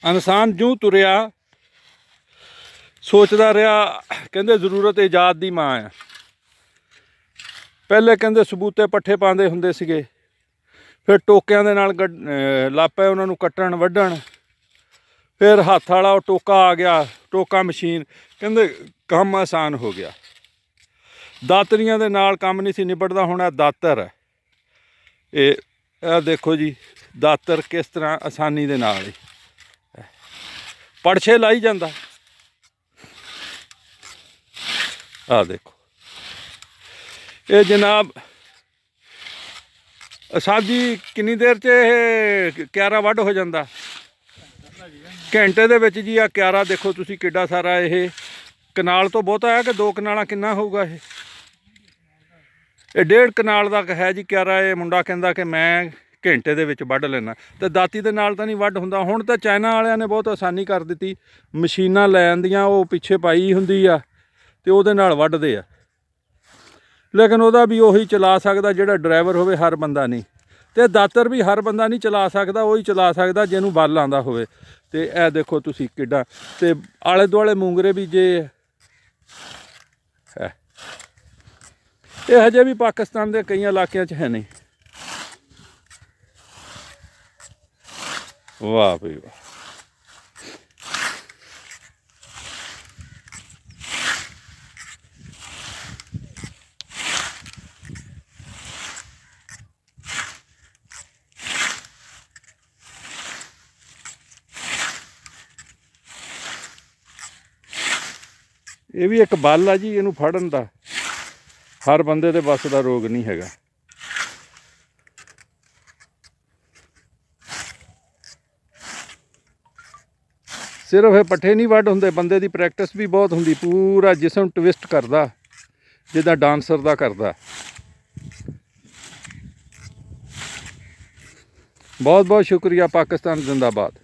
ਇਨਸਾਨ ਜੂੰ ਤੁਰਿਆ ਸੋਚਦਾ ਰਿਹਾ, ਕਹਿੰਦੇ ਜ਼ਰੂਰਤ ਇਜਾਦ ਦੀ ਮਾਂ ਆ। ਪਹਿਲੇ ਕਹਿੰਦੇ ਸਬੂਤੇ ਪੱਠੇ ਪਾਉਂਦੇ ਹੁੰਦੇ ਸੀਗੇ, ਫਿਰ ਟੋਕਿਆਂ ਦੇ ਨਾਲ ਲਾਪੇ ਉਹਨਾਂ ਨੂੰ ਕੱਟਣ ਵੱਢਣ, ਫਿਰ ਹੱਥ ਵਾਲਾ ਉਹ ਟੋਕਾ ਆ ਗਿਆ, ਟੋਕਾ ਮਸ਼ੀਨ, ਕਹਿੰਦੇ ਕੰਮ ਆਸਾਨ ਹੋ ਗਿਆ। ਦਾਤਰੀਆਂ ਦੇ ਨਾਲ ਕੰਮ ਨਹੀਂ ਸੀ ਨਿਬੜਦਾ, ਹੁਣ ਇਹ ਦਾਤਰ ਹੈ। ਇਹ ਦੇਖੋ ਜੀ ਦਾਤਰ ਕਿਸ ਤਰ੍ਹਾਂ ਆਸਾਨੀ ਦੇ ਨਾਲ ਹੀ ਪੜਛੇ ਲਾਈ ਜਾਂਦਾ। ਆਹ ਦੇਖੋ ਇਹ ਜਨਾਬ ਸਾਡੀ ਕਿੰਨੀ ਦੇਰ 'ਚ ਇਹ ਕਿਆਰਾ ਵੱਢ ਹੋ ਜਾਂਦਾ? ਘੰਟੇ ਦੇ ਵਿੱਚ ਜੀ। ਆ ਕਿਆਰਾ ਦੇਖੋ ਤੁਸੀਂ ਕਿੱਡਾ ਸਾਰਾ, ਇਹ ਕਨਾਲ ਤੋਂ ਬਹੁਤਾ ਹੈ ਕਿ 2 ਕਨਾਲਾਂ ਕਿੰਨਾ ਹੋਊਗਾ? ਇਹ 1.5 ਕਨਾਲ ਦਾ ਹੈ ਜੀ ਕਿਆਰਾ। ਇਹ ਮੁੰਡਾ ਕਹਿੰਦਾ ਕਿ ਮੈਂ ਘੰਟੇ ਦੇ ਵਿੱਚ ਵੱਢ ਲੈਣਾ, ਅਤੇ ਦਾਤੀ ਦੇ ਨਾਲ ਤਾਂ ਨਹੀਂ ਵੱਢ ਹੁੰਦਾ। ਹੁਣ ਤਾਂ ਚਾਈਨਾ ਵਾਲਿਆਂ ਨੇ ਬਹੁਤ ਆਸਾਨੀ ਕਰ ਦਿੱਤੀ, ਮਸ਼ੀਨਾਂ ਲੈ ਆਂਦੀਆਂ, ਉਹ ਪਿੱਛੇ ਪਾਈ ਹੁੰਦੀ ਆ ਅਤੇ ਉਹਦੇ ਨਾਲ ਵੱਢਦੇ ਆ। ਲੇਕਿਨ ਉਹਦਾ ਵੀ ਉਹੀ ਚਲਾ ਸਕਦਾ ਜਿਹੜਾ ਡਰਾਈਵਰ ਹੋਵੇ, ਹਰ ਬੰਦਾ ਨਹੀਂ। ਅਤੇ ਦਾਤਰ ਵੀ ਹਰ ਬੰਦਾ ਨਹੀਂ ਚਲਾ ਸਕਦਾ, ਉਹੀ ਚਲਾ ਸਕਦਾ ਜਿਹਨੂੰ ਬਲ ਆਉਂਦਾ ਹੋਵੇ। ਅਤੇ ਇਹ ਦੇਖੋ ਤੁਸੀਂ ਕਿੱਡਾ, ਅਤੇ ਆਲੇ ਦੁਆਲੇ ਮੂੰਗਰੇ ਵੀ ਜੇ ਹੈ। ਇਹ ਹਜੇ ਵੀ ਪਾਕਿਸਤਾਨ ਦੇ ਕਈ ਇਲਾਕਿਆਂ 'ਚ ਹੈ ਨਹੀਂ। ਵਾਹ ਬਈ ਵਾਹ। ਇਹ ਵੀ ਇੱਕ ਬਲ ਆ ਜੀ, ਇਹਨੂੰ ਫੜਨ ਦਾ ਹਰ ਬੰਦੇ ਦੇ ਵੱਸ ਦਾ ਰੋਗ ਨਹੀਂ ਹੈਗਾ। ਸਿਰਫ ਇਹ ਪੱਠੇ ਨਹੀਂ ਵੱਢ ਹੁੰਦੇ, ਬੰਦੇ ਦੀ ਪ੍ਰੈਕਟਿਸ ਵੀ ਬਹੁਤ ਹੁੰਦੀ। ਪੂਰਾ ਜਿਸਮ ਟਵਿਸਟ ਕਰਦਾ ਜਿੱਦਾਂ ਡਾਂਸਰ ਦਾ ਕਰਦਾ। ਬਹੁਤ ਬਹੁਤ ਸ਼ੁਕਰੀਆ। ਪਾਕਿਸਤਾਨ ਜ਼ਿੰਦਾਬਾਦ।